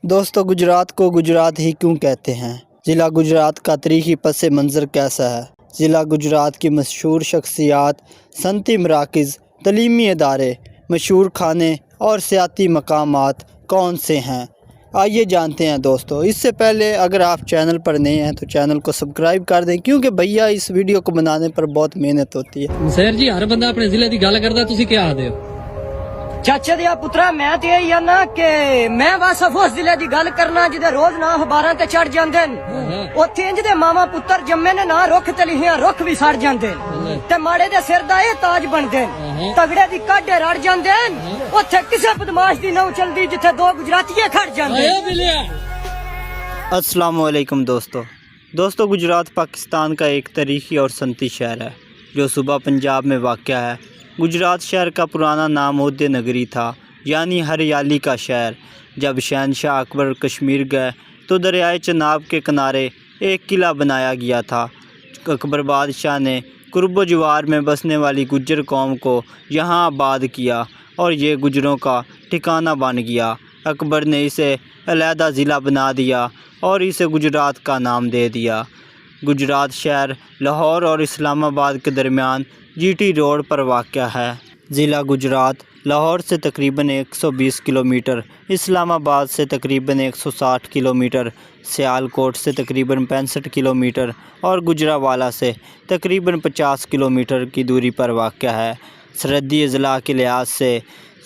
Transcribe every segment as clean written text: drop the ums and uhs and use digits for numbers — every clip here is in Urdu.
دوستو گجرات کو گجرات ہی کیوں کہتے ہیں؟ ضلع گجرات کا تاریخی پس منظر کیسا ہے؟ ضلع گجرات کی مشہور شخصیات، صنعتی مراکز، تعلیمی ادارے، مشہور کھانے اور سیاحتی مقامات کون سے ہیں؟ آئیے جانتے ہیں دوستو۔ اس سے پہلے اگر آپ چینل پر نئے ہیں تو چینل کو سبسکرائب کر دیں، کیونکہ بھیا اس ویڈیو کو بنانے پر بہت محنت ہوتی ہے۔ سر جی، ہر بندہ اپنے ضلع کی گل کرتا، تسی کیا آدھے ہو؟ چاچا دیا پترا میں تے یہی نا کہ میں بس اس ضلع دی گل کرنا جدے روز نہ اخباراں تے چڑھ جاندے اوتھے انج دے ماما پتر جمے نے نہ رخ تے لکھیاں رخ بھی سڑ جاندے تے ماڑے دے سر دا اے تاج بندے تگڑے دی کڈے رڑ جاندے اوتھے کسے بدماش دی نو چلدی جتھے دو گجراتیے کھڑ جاندے۔ السلام علیکم دوستو گجرات پاکستان کا ایک تاریخی اور صنعتی شہر ہے جو صوبہ پنجاب میں واقع ہے۔ گجرات شہر کا پرانا نام مودے نگری تھا، یعنی ہریالی کا شہر۔ جب شہنشاہ اکبر کشمیر گئے تو دریائے چناب کے کنارے ایک قلعہ بنایا گیا تھا۔ اکبر بادشاہ نے قرب و جوار میں بسنے والی گجر قوم کو یہاں آباد کیا اور یہ گجروں کا ٹھکانہ بن گیا۔ اکبر نے اسے علیحدہ ضلع بنا دیا اور اسے گجرات کا نام دے دیا۔ گجرات شہر لاہور اور اسلام آباد کے درمیان جی ٹی روڈ پر واقع ہے۔ ضلع گجرات لاہور سے تقریباً 120 کلومیٹر، اسلام آباد سے تقریباً 160 کلومیٹر، سیالکوٹ سے تقریباً 65 کلومیٹر اور گوجرانوالہ سے تقریباً 50 کلومیٹر کی دوری پر واقع ہے۔ سرحدی اضلاع کے لحاظ سے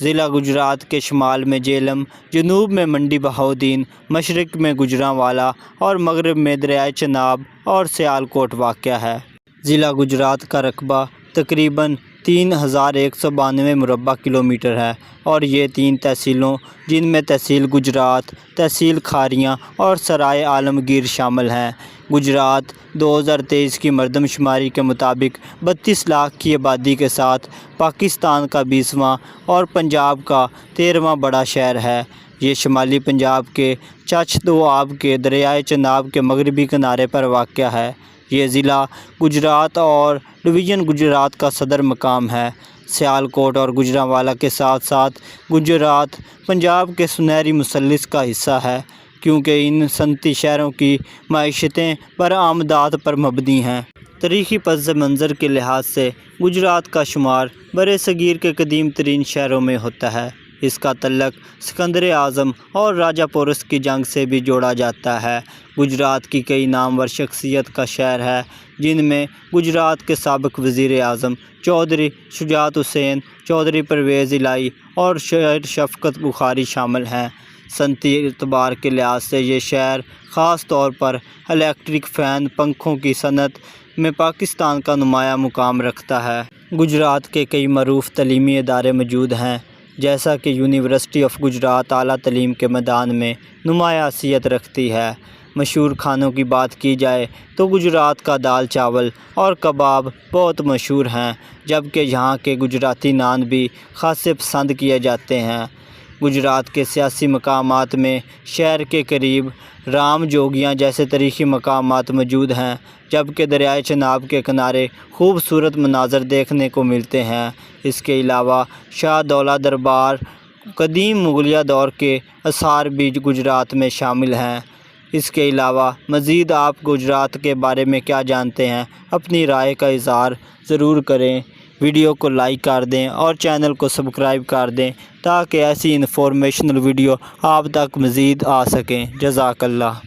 ضلع گجرات کے شمال میں جہلم، جنوب میں منڈی بہاؤدین، مشرق میں گوجرانوالہ اور مغرب میں دریائے چناب اور سیالکوٹ واقع ہے۔ ضلع گجرات کا رقبہ تقریباً 3192 مربع کلومیٹر ہے اور یہ 3 تحصیلوں جن میں تحصیل گجرات، تحصیل کھاریاں اور سرائے عالمگیر شامل ہیں۔ گجرات 2023 کی مردم شماری کے مطابق 32 لاکھ کی آبادی کے ساتھ پاکستان کا 20واں اور پنجاب کا 13واں بڑا شہر ہے۔ یہ شمالی پنجاب کے چچ دوآب کے دریائے چناب کے مغربی کنارے پر واقع ہے۔ یہ ضلع گجرات اور ڈویژن گجرات کا صدر مقام ہے۔ سیالکوٹ اور گوجرانوالہ کے ساتھ ساتھ گجرات پنجاب کے سنہری مثلث کا حصہ ہے، کیونکہ ان صنعتی شہروں کی معیشتیں برآمدات پر مبنی ہیں۔ تاریخی پس منظر کے لحاظ سے گجرات کا شمار برصغیر کے قدیم ترین شہروں میں ہوتا ہے۔ اس کا تعلق سکندر اعظم اور راجہ پورس کی جنگ سے بھی جوڑا جاتا ہے۔ گجرات کی کئی نامور شخصیت کا شہر ہے، جن میں گجرات کے سابق وزیر اعظم چودھری شجاعت حسین، چودھری پرویز الہی اور شہر شفقت بخاری شامل ہیں۔ صنعتی اعتبار کے لحاظ سے یہ شہر خاص طور پر الیکٹرک فین پنکھوں کی صنعت میں پاکستان کا نمایاں مقام رکھتا ہے۔ گجرات کے کئی معروف تعلیمی ادارے موجود ہیں، جیسا کہ یونیورسٹی آف گجرات اعلیٰ تعلیم کے میدان میں نمایاں حیثیت رکھتی ہے۔ مشہور کھانوں کی بات کی جائے تو گجرات کا دال چاول اور کباب بہت مشہور ہیں، جبکہ یہاں کے گجراتی نان بھی خاصے پسند کیے جاتے ہیں۔ گجرات کے سیاسی مقامات میں شہر کے قریب رام جوگیاں جیسے تاریخی مقامات موجود ہیں، جبکہ دریائے چناب کے کنارے خوبصورت مناظر دیکھنے کو ملتے ہیں۔ اس کے علاوہ شاہ دولہ دربار، قدیم مغلیہ دور کے آثار بھی گجرات میں شامل ہیں۔ اس کے علاوہ مزید آپ گجرات کے بارے میں کیا جانتے ہیں؟ اپنی رائے کا اظہار ضرور کریں۔ ویڈیو کو لائک کر دیں اور چینل کو سبسکرائب کر دیں تاکہ ایسی انفارمیشنل ویڈیو آپ تک مزید آ سکیں۔ جزاک اللہ۔